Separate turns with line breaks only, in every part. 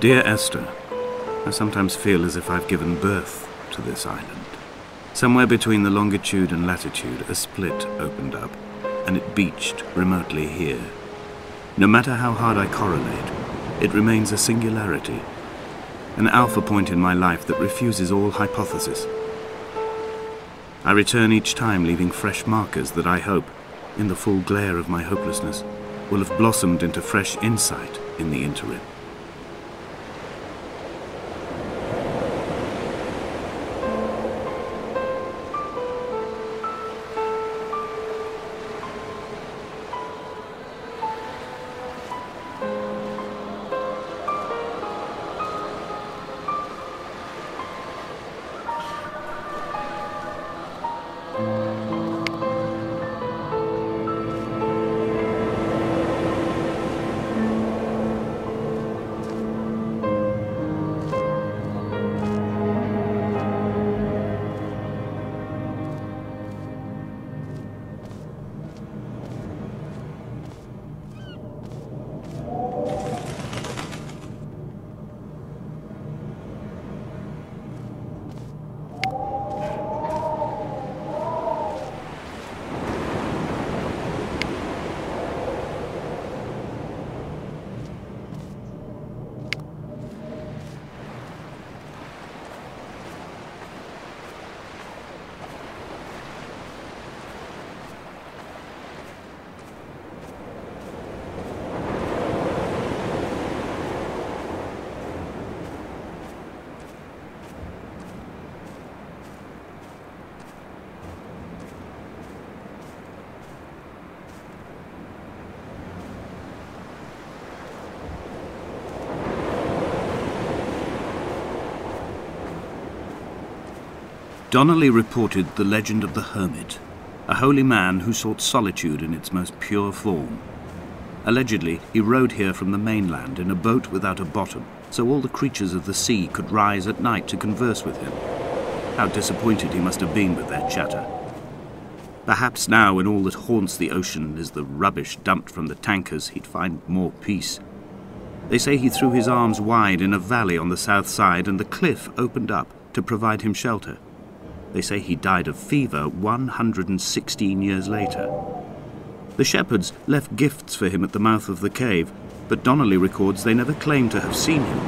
Dear Esther, I sometimes feel as if I've given birth to this island. Somewhere between the longitude and latitude, a split opened up, and it beached remotely here. No matter how hard I correlate, it remains a singularity, an alpha point in my life that refuses all hypothesis. I return each time leaving fresh markers that I hope, in the full glare of my hopelessness, will have blossomed into fresh insight in the interim. Donnelly reported the legend of the hermit, a holy man who sought solitude in its most pure form. Allegedly, he rode here from the mainland in a boat without a bottom, so all the creatures of the sea could rise at night to converse with him. How disappointed he must have been with their chatter. Perhaps now, when all that haunts the ocean is the rubbish dumped from the tankers, he'd find more peace. They say he threw his arms wide in a valley on the south side, and the cliff opened up to provide him shelter. They say he died of fever 116 years later. The shepherds left gifts for him at the mouth of the cave, but Donnelly records they never claimed to have seen him.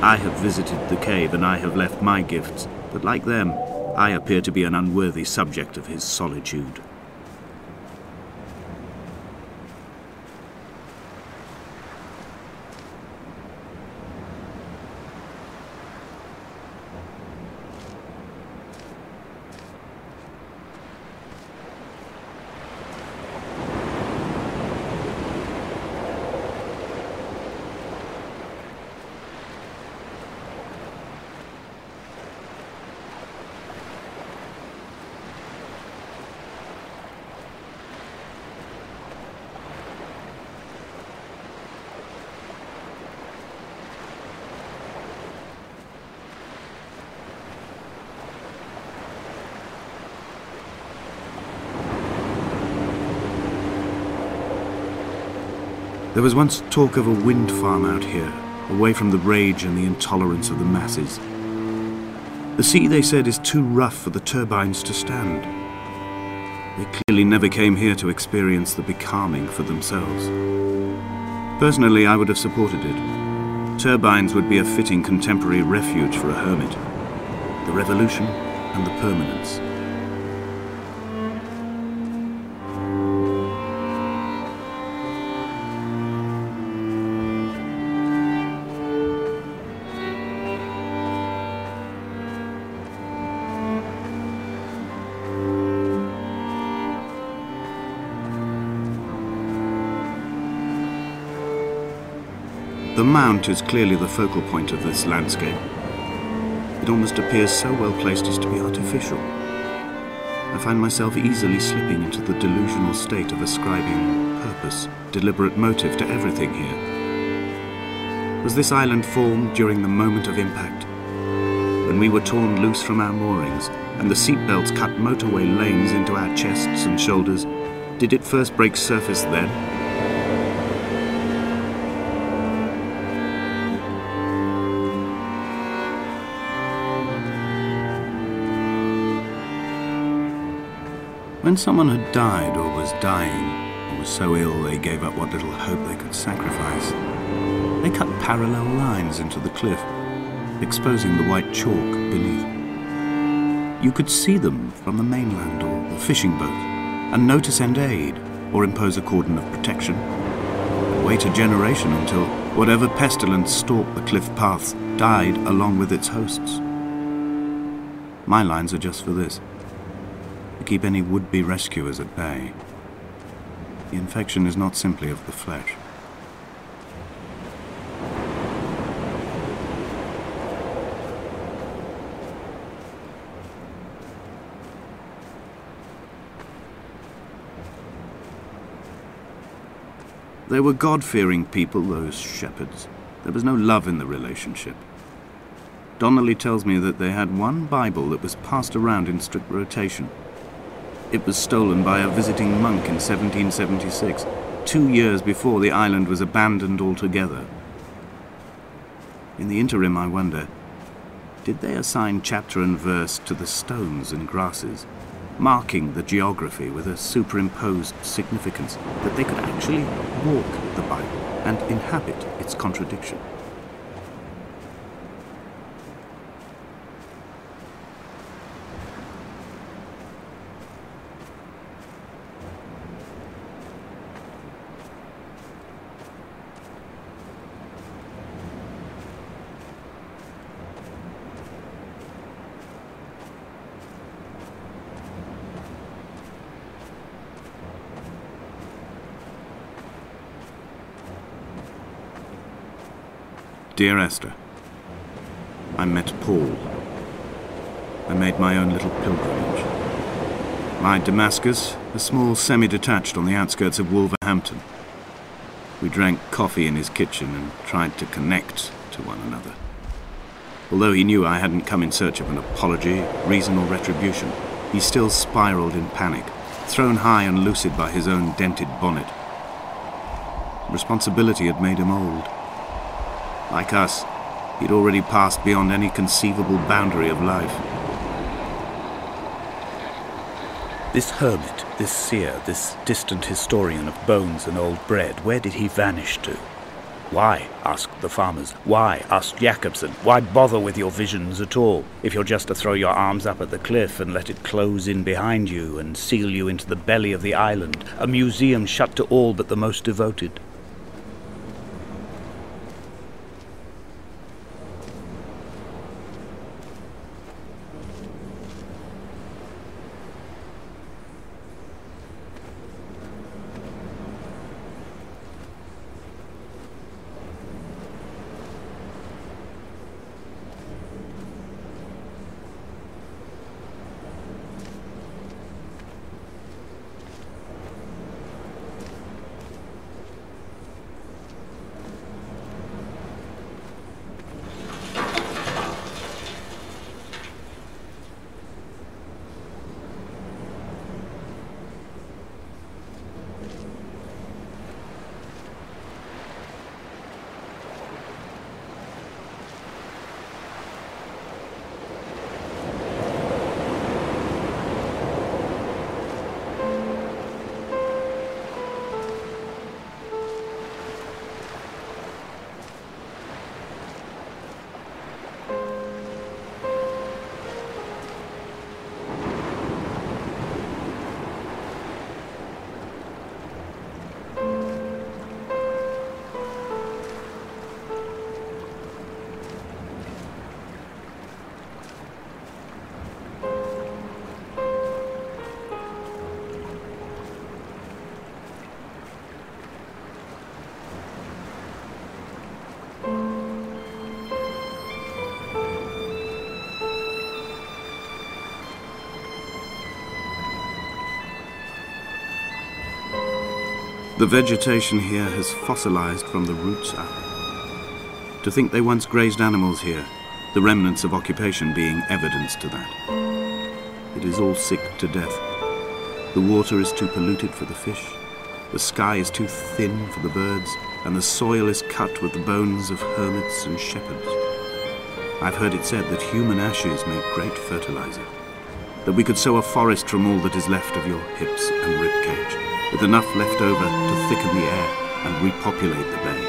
I have visited the cave and I have left my gifts, but like them, I appear to be an unworthy subject of his solitude. There was once talk of a wind farm out here, away from the rage and the intolerance of the masses. The sea, they said, is too rough for the turbines to stand. They clearly never came here to experience the becalming for themselves. Personally, I would have supported it. Turbines would be a fitting contemporary refuge for a hermit. The revolution and the permanence. The mount is clearly the focal point of this landscape. It almost appears so well placed as to be artificial. I find myself easily slipping into the delusional state of ascribing purpose, deliberate motive to everything here. Was this island formed during the moment of impact? When we were torn loose from our moorings and the seatbelts cut motorway lanes into our chests and shoulders, did it first break surface then? When someone had died or was dying, or was so ill they gave up what little hope they could sacrifice, they cut parallel lines into the cliff, exposing the white chalk beneath. You could see them from the mainland or the fishing boat, and know to send aid or impose a cordon of protection, and wait a generation until whatever pestilence stalked the cliff paths died along with its hosts. My lines are just for this, to keep any would-be rescuers at bay. The infection is not simply of the flesh. They were God-fearing people, those shepherds. There was no love in the relationship. Donnelly tells me that they had one Bible that was passed around in strict rotation. It was stolen by a visiting monk in 1776, 2 years before the island was abandoned altogether. In the interim, I wonder, did they assign chapter and verse to the stones and grasses, marking the geography with a superimposed significance that they could actually walk the Bible and inhabit its contradiction? Dear Esther, I met Paul. I made my own little pilgrimage. My Damascus, a small semi-detached on the outskirts of Wolverhampton. We drank coffee in his kitchen and tried to connect to one another. Although he knew I hadn't come in search of an apology, reason or retribution, he still spiraled in panic, thrown high and lucid by his own dented bonnet. Responsibility had made him old. Like us, he'd already passed beyond any conceivable boundary of life.
This hermit, this seer, this distant historian of bones and old bread, where did he vanish to? Why, asked the farmers. Why, asked Jacobson. Why bother with your visions at all, if you're just to throw your arms up at the cliff and let it close in behind you and seal you into the belly of the island, a museum shut to all but the most devoted?
The vegetation here has fossilized from the roots up. To think they once grazed animals here, the remnants of occupation being evidence to that. It is all sick to death. The water is too polluted for the fish, the sky is too thin for the birds, and the soil is cut with the bones of hermits and shepherds. I've heard it said that human ashes make great fertilizer. that we could sow a forest from all that is left of your hips and ribcage, with enough left over to thicken the air and repopulate the bay.